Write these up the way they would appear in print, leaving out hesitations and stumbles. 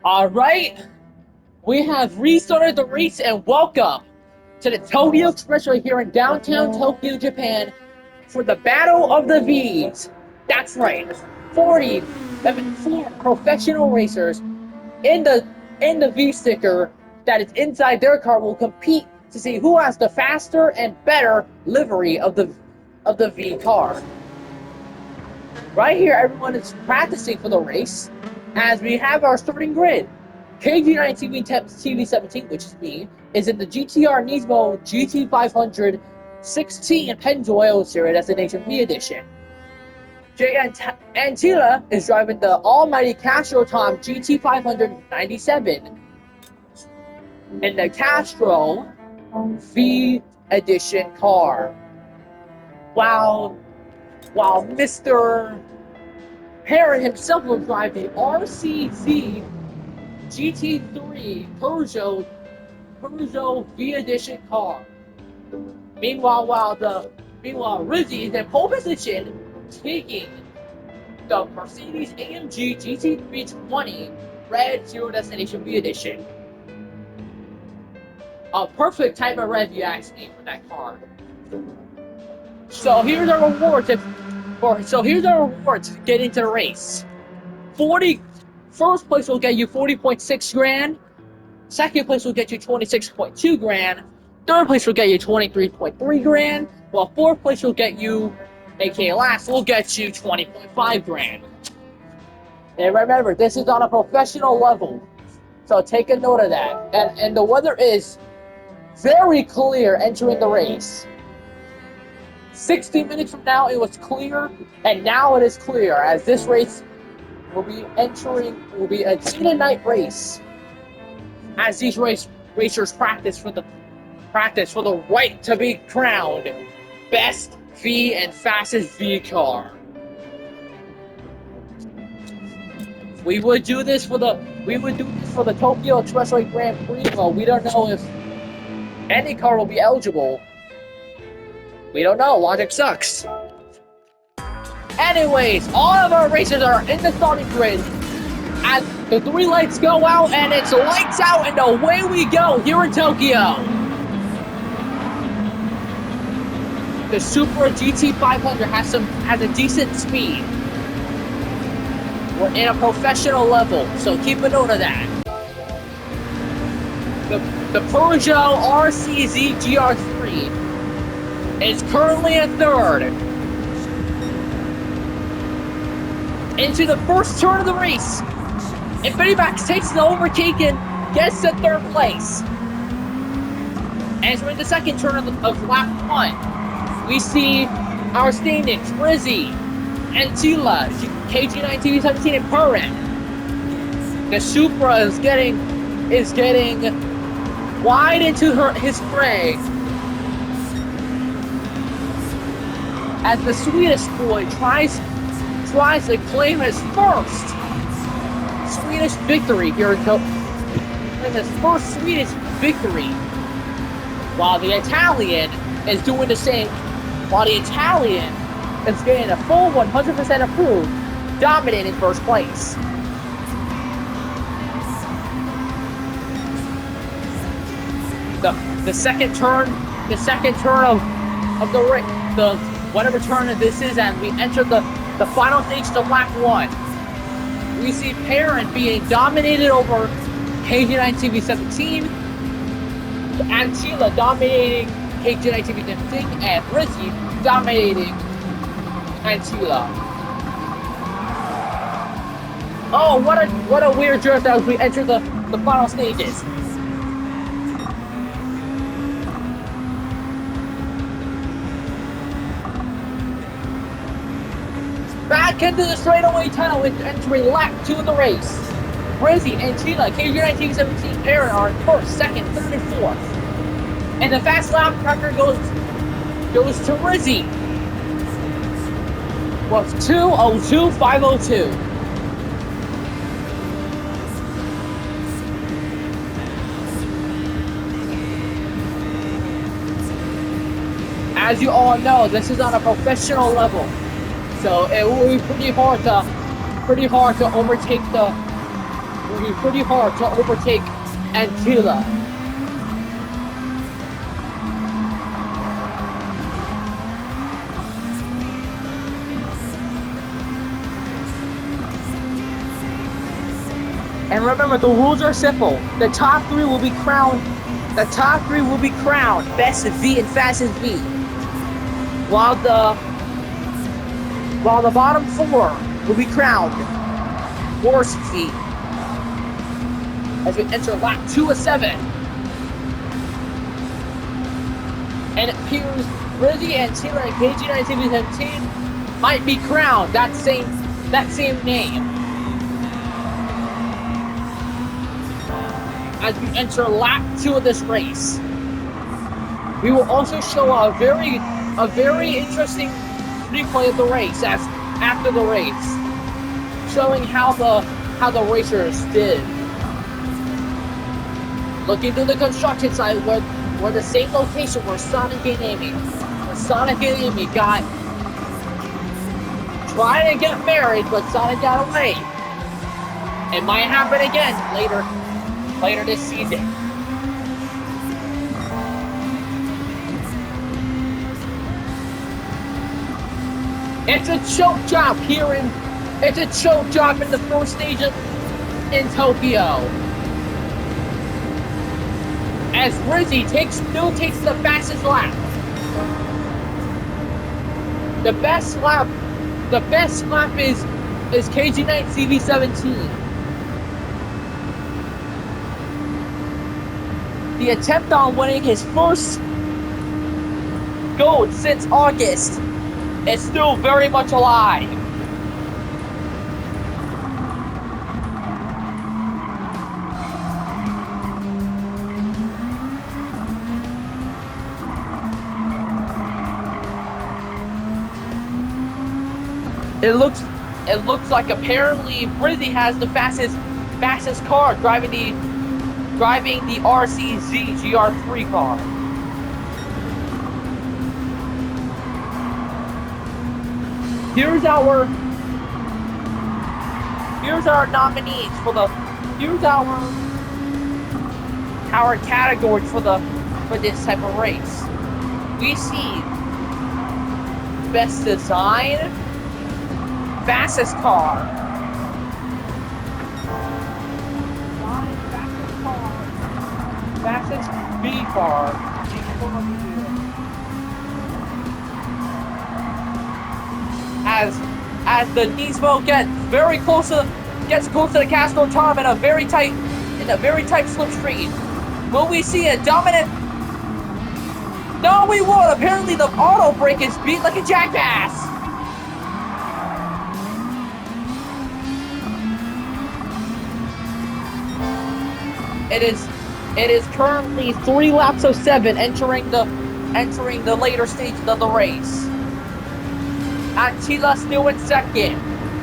Alright, we have restarted the race and welcome to the Tokyo Expressway here in downtown Tokyo, Japan for the Battle of the V's. That's right, 4 professional racers in the V sticker that is inside their car will compete to see who has the faster and better livery of the V car. Right here, everyone is practicing for the race as we have our starting grid. KG9 TV17, which is me, is in the GTR Nismo GT500 16 Penzoil Series Destination V Edition. Jay Antila is driving the almighty Castro Tom GT597 in the Castro V Edition car. While Mr. Parrot himself will drive the RCZ GT3 Peugeot V Edition car. Meanwhile, Rizzy is in pole position, taking the Mercedes AMG GT320 Red Zero Destination V Edition. A perfect type of red, you ask me, for that car. So here's our rewards. Here's our rewards to get into the race. First place will get you 40.6 grand. Second place will get you 26.2 grand. Third place will get you 23.3 grand. While fourth place will get you, aka last, will get you 20.5 grand. And remember, this is on a professional level, so take a note of that. And the weather is very clear entering the race. 60 minutes from now, it was clear, and now it is clear as this race will be a day and night race. As these racers practice for the right to be crowned best V and fastest V car. We would do this for the Tokyo Expressway Grand Prix, but we don't know if any car will be eligible. We don't know. Logic sucks. Anyways, all of our racers are in the starting grid. As the 3 lights go out, and it's lights out, and away we go here in Tokyo. The Supra GT500 has a decent speed. We're in a professional level, so keep a note of that. The Peugeot RCZ GR3 is currently in third. Into the first turn of the race, Infinity Max takes the overtake and gets to third place. As we're in the second turn of lap 1, we see our standings: Rizzy, Antila, KG9 TV17, and Perrin. The Supra is getting wide into his fray as the Swedish boy tries to claim his first Swedish victory here in Tokyo. His first Swedish victory, while the Italian is doing the same. While the Italian is getting a full 100% approved, dominating first place. The second turn of the race, whatever turn this is, and we enter the final stage of lap 1. We see Perrin being dominated over KG9 TV17, Antila dominating KG9 TV17, and Rizzy dominating Antila. Oh, what a weird drift as we enter the final stages. Back into the straightaway tunnel with entering lap 2 of the race. Rizzy and Antila, KG9 TV17, Perrin are in first, second, third, and fourth. And the fast lap record goes to Rizzy. Was 2:02.502. As you all know, this is on a professional level, so it will be pretty hard to overtake working pretty hard to overtake Antilla. And remember, the rules are simple. The top three will be crowned. The top three will be crowned best V and fastest V, while the bottom four will be crowned worst V. As we enter lap 2 of 7, and it appears Rizzy and Taylor and KG9 TV17 might be crowned that same name. As we enter lap 2 of this race, we will also show a very interesting replay of the race after the race, showing how the racers did. Looking through the construction site, where the same location where Sonic and Amy got trying to get married, but Sonic got away. It might happen again later this season. It's a choke job in the first stage in Tokyo. As Rizzy still takes the fastest lap. The best lap is KG9 CV17. The attempt on winning his first gold since August is still very much alive. It looks like apparently Rizzy has the fastest car driving the RCZ GR3 car. Here's our nominees for our categories for this type of race. We see best design, fastest car, fastest B car. As the Nismo gets close to the Castro Tom in a very tight slipstream. Will we see a dominant? No, we won't. Apparently, the auto brake is beat like a jackass. It is currently 3 laps of 7 entering the later stages of the race. Attila still in second,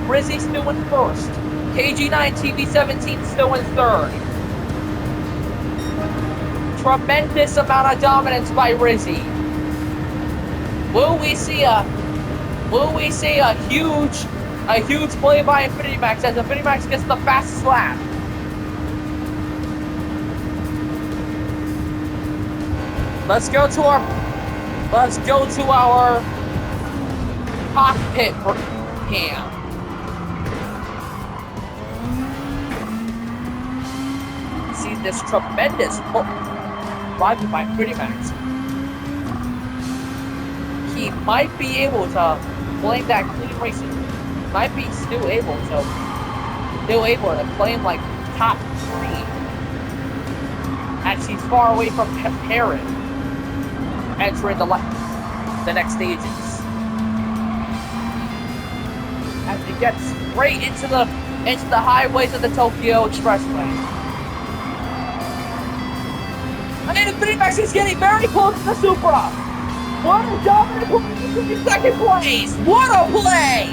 Rizzy still in first, KG9 TV17 still in third. Tremendous amount of dominance by Rizzy. Will we see a huge play by Infinity Max as Infinity Max gets the fastest lap? Let's go to our cockpit cam. See this tremendous driving by Infinity Max. He might be able to blame that clean racing. Might be still able to claim like top 3 as he's far away from Perrin, entering the next stages. As he gets straight into the highways of the Tokyo Expressway. And Infinity Max is getting very close to the Supra. What a dominant play in second place! What a play!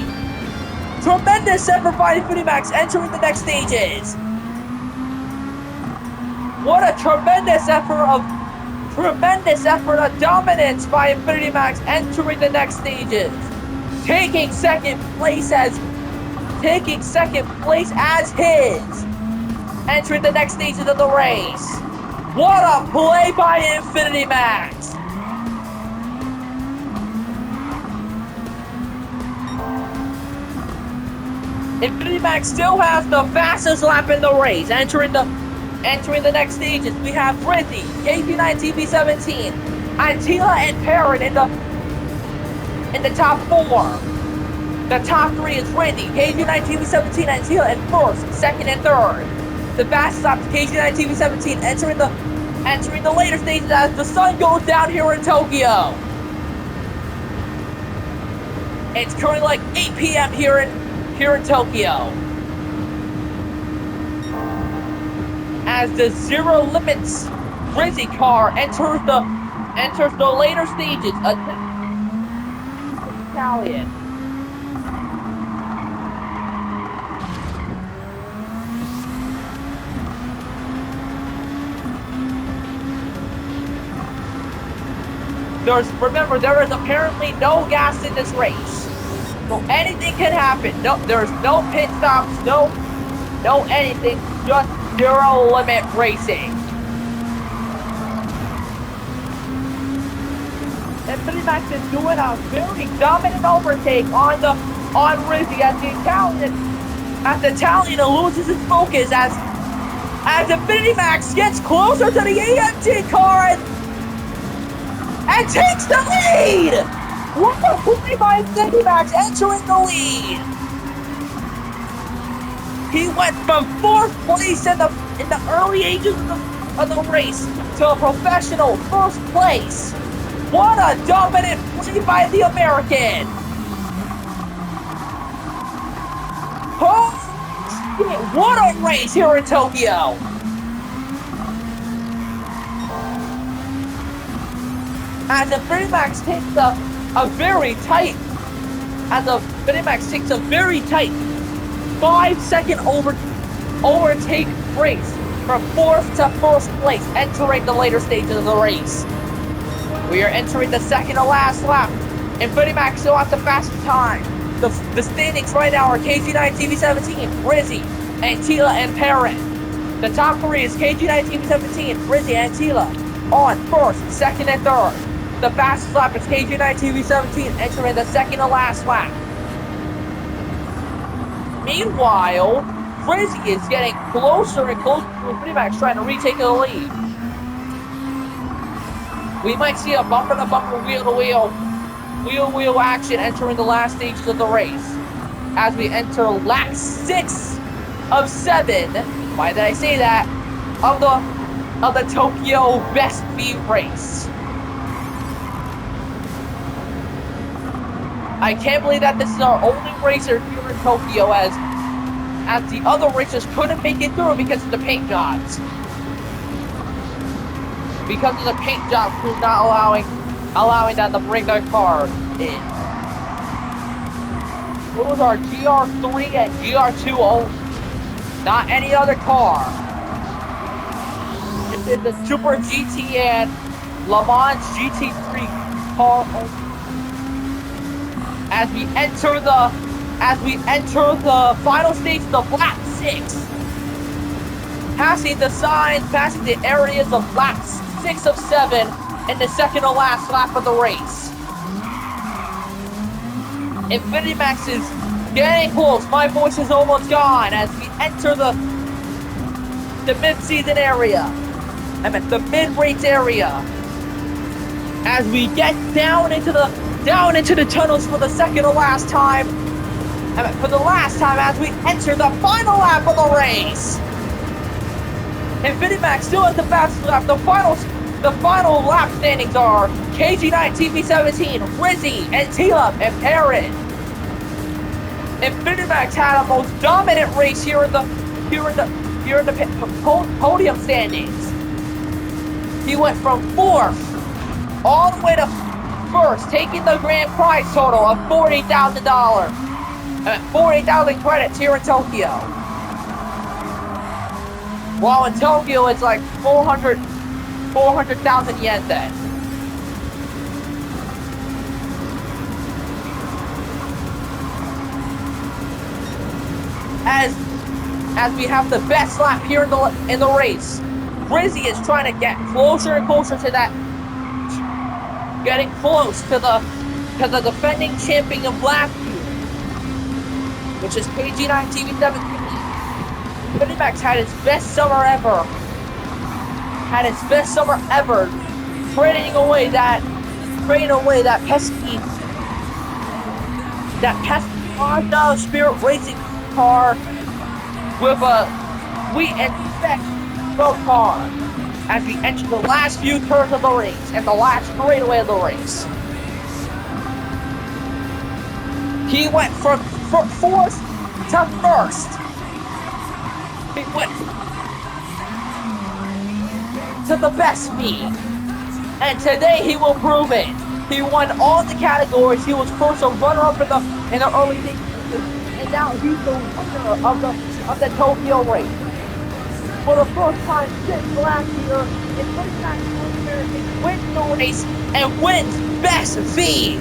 Tremendous effort by Infinity Max entering the next stages. What a tremendous effort of dominance by Infinity Max entering the next stages. Taking second place as his. entering the next stages of the race. What a play by Infinity Max! Infinity Max still has the fastest lap in the race. Entering the next stages, we have Frizzy, KP9 TV17, Antila and Parrot in the top 4. The top 3 is Randy, KG9 TV17, Antila, and first, second, and third. The fastest lap is KG9 TV17 entering the later stages as the sun goes down here in Tokyo. It's currently like 8 p.m. here in Tokyo. As the Zero Limits Frizzy car enters the later stages, Italian. Remember, there is apparently no gas in this race. So anything can happen. No, there's no pit stops, no anything, just zero limit racing. Infinity Max is doing a very dominant overtake on Rizzy as the Italian loses its focus as Infinity Max gets closer to the AMG car and takes the lead! What a play by Infinity Max entering the lead! He went from 4th place in the early ages of the race to a professional 1st place. What a dominant play by the American! Oh shit, what a race here in Tokyo! As Infinity Max takes a very tight 5-second overtake race from 4th to 1st place, entering the later stages of the race. We are entering the second to last lap. Infinity Max still has the fastest time. The standings right now are KG9 TV17, Rizzy, Antila, and Parrot. The top 3 is KG9 TV17, Rizzy, and Antila on 1st, 2nd, and 3rd. The fastest lap is KG9 TV17 entering the second to last lap. Meanwhile, Frizzy is getting closer and closer to Infinity Max, trying to retake the lead. We might see a bumper-to-bumper, wheel-to-wheel action entering the last stages of the race. As we enter lap 6 of 7, why did I say that, of the Tokyo Best Speed Race. I can't believe that this is our only racer here in Tokyo as the other racers couldn't make it through because of the paint jobs. Because of the paint job crew not allowing them to bring their car in. Those are GR3 and GR2 only. Not any other car. This is the Super GT and Le Mans GT3 car only. As we enter the final stage of lap 6. Passing the signs, passing the areas of laps 6 of 7 in the second to last lap of the race. Infinity Max is getting close. My voice is almost gone as we enter the mid-season area. I'm at the mid-race area. As we get down into the tunnels for the second to last time. For the last time as we enter the final lap of the race. Infinity Max still has the fastest lap. The final lap standings are KG9 TV17, Rizzy, Antila, and Parrot. Infinity Max had a most dominant race here in the podium standings. He went from 4th all the way to 1st, taking the grand prize total of $40,000. 40,000 credits here in Tokyo. While in Tokyo, it's like 400,000 yen then. as we have the best lap here in the race. Rizzy is trying to get closer and closer to that, getting close to the defending champion of last year, which is KG9 TV17. Minimax had his best summer ever. Trading away that pesky Honda Spirit racing car with a sweet and spec car as we enter the last few turns of the race and the last straightaway of the race. He went from fourth to first. He went to the best speed. And today he will prove it. He won all the categories. He was first a runner-up in the early days, and now he's the winner of the Tokyo race. For the first time since last year, he wins the race and wins Best V.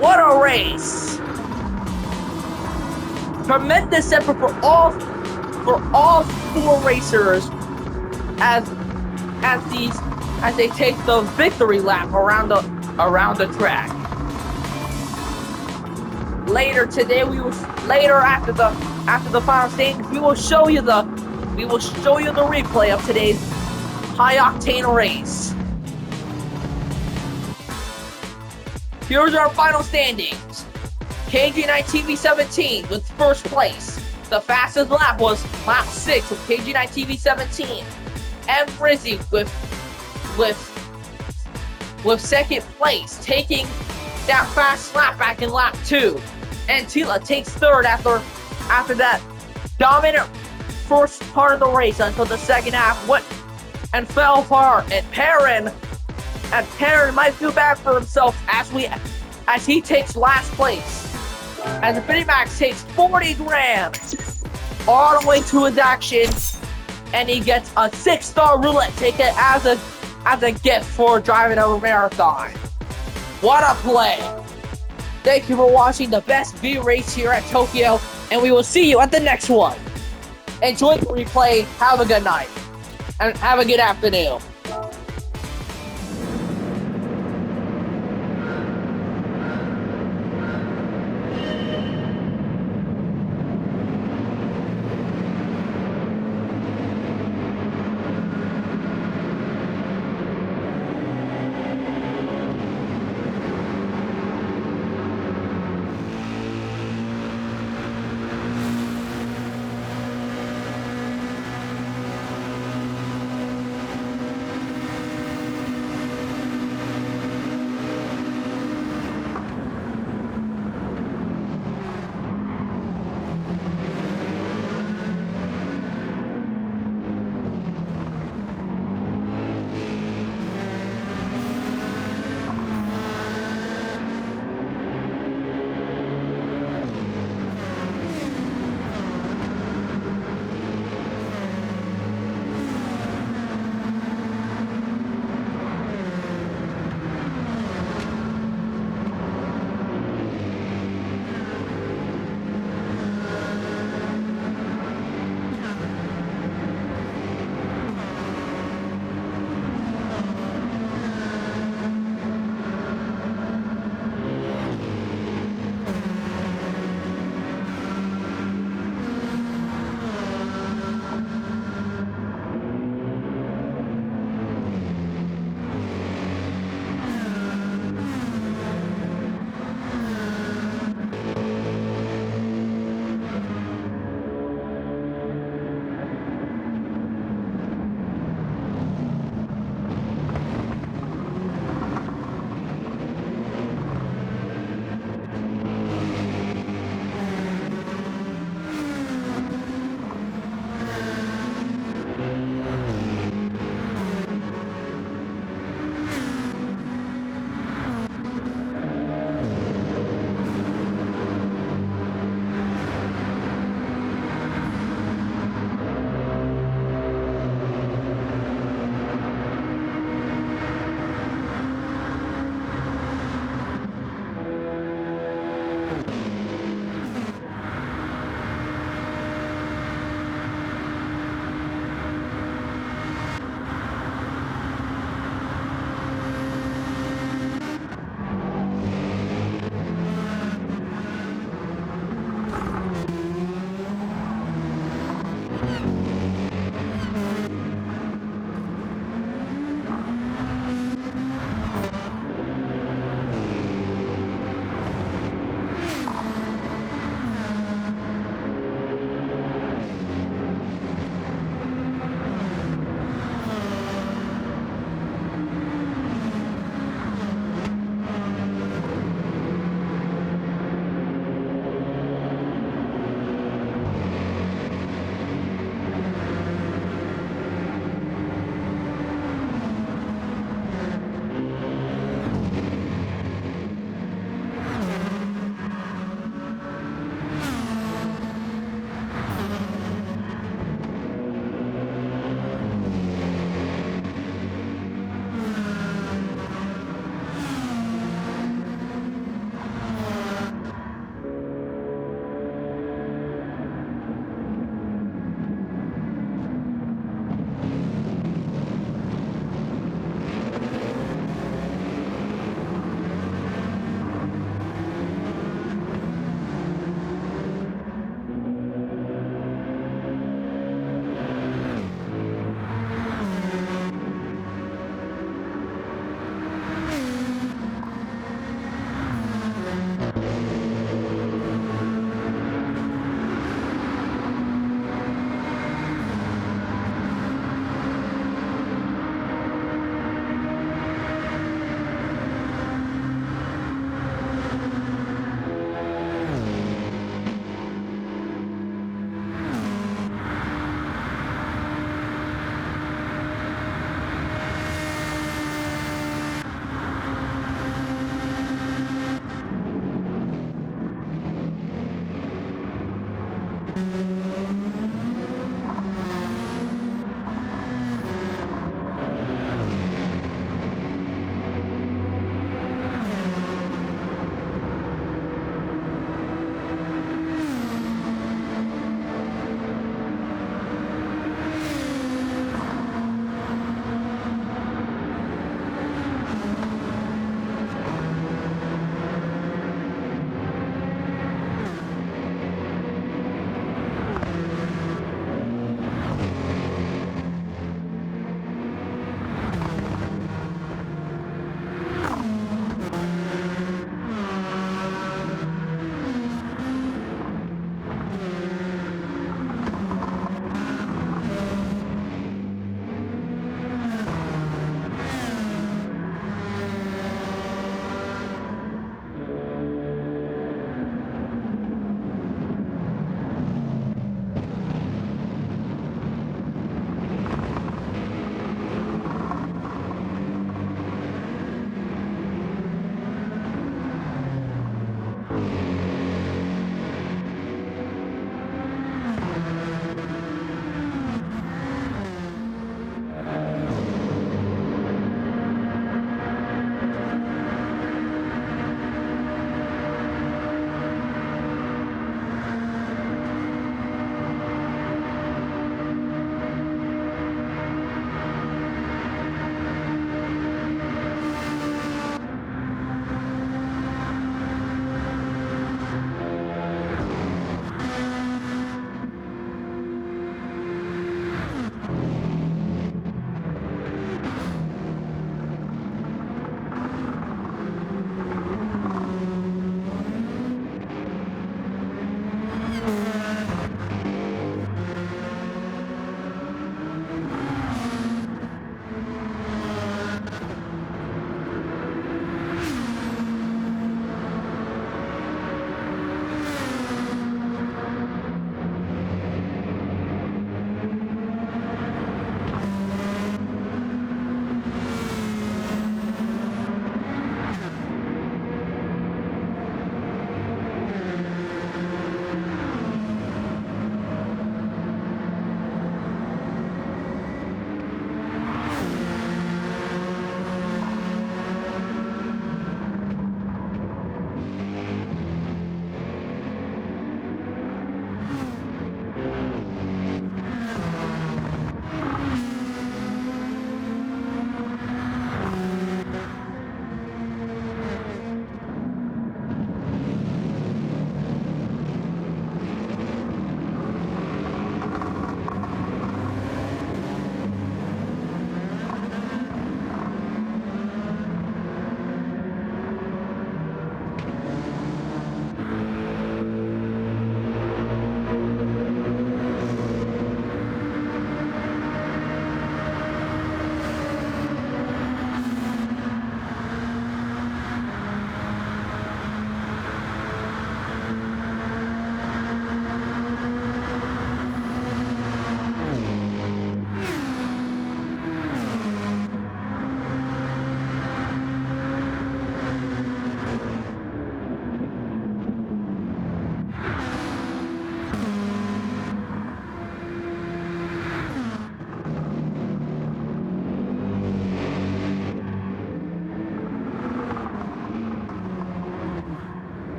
What a race! Tremendous effort for all four racers as they take the victory lap around the track. Later today, after the final stage, we will show you the replay of today's high octane race. Here's our final standings. KG9 TV17 with first place. The fastest lap was lap 6 with KG9 TV17. And Rizzy with second place, taking that fast lap back in lap 2. And Tila takes third after that dominant first part of the race until the second half went and fell apart. And Perrin might feel bad for himself as he takes last place. As Minimax takes 40 grand all the way to his action, and he gets a 6-star roulette ticket as a gift for driving a marathon. What a play! Thank you for watching the best V race here at Tokyo, and we will see you at the next one. Enjoy the replay, have a good night, and have a good afternoon.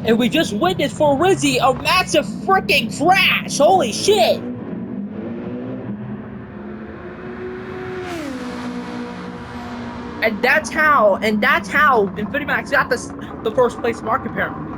And we just witnessed for Rizzy a massive freaking crash. Holy shit! And that's how Infinimax got the first place mark apparently.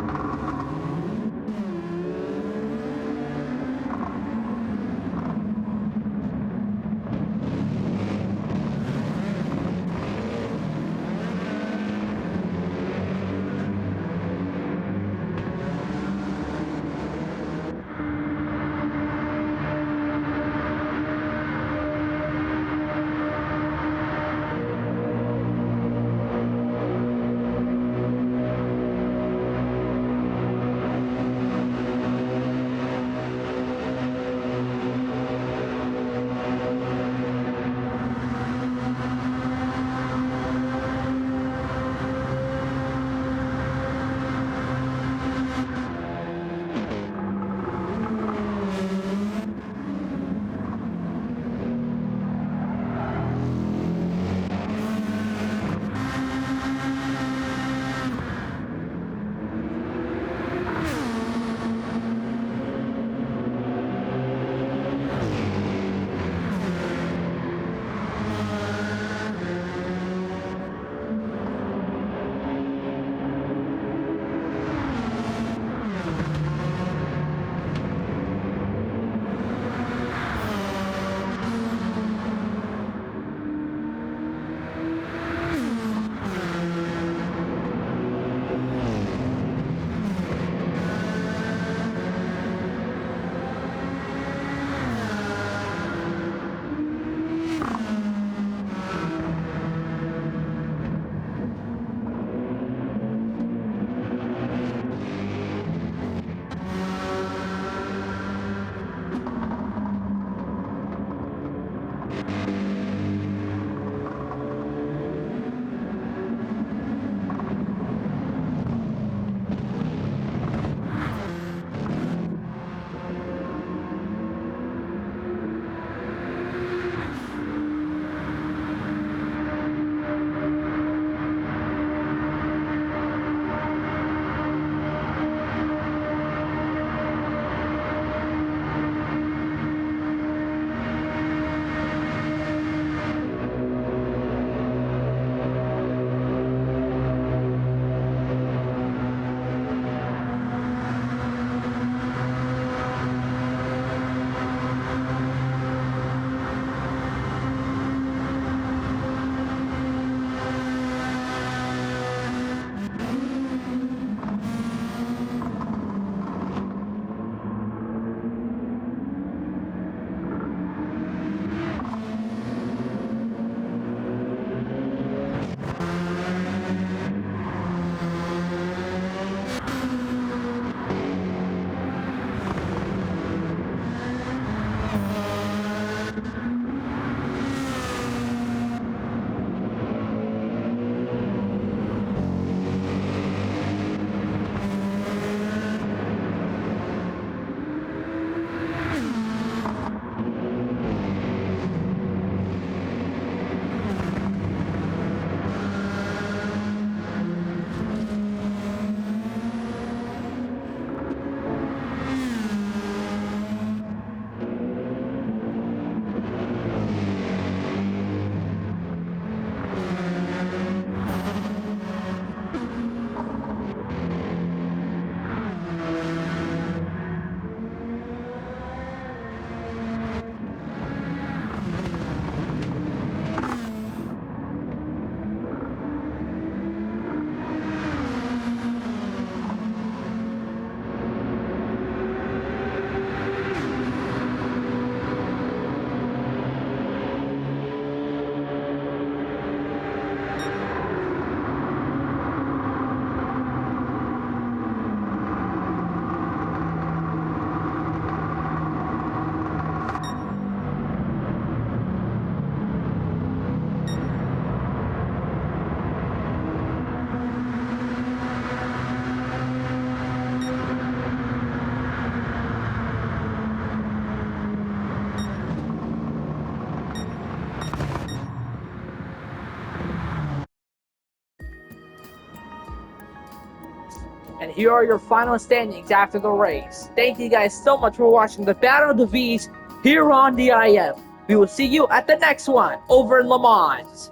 And here are your final standings after the race. Thank you guys so much for watching the Battle of the V's here on the IM. We will see you at the next one over in Le Mans.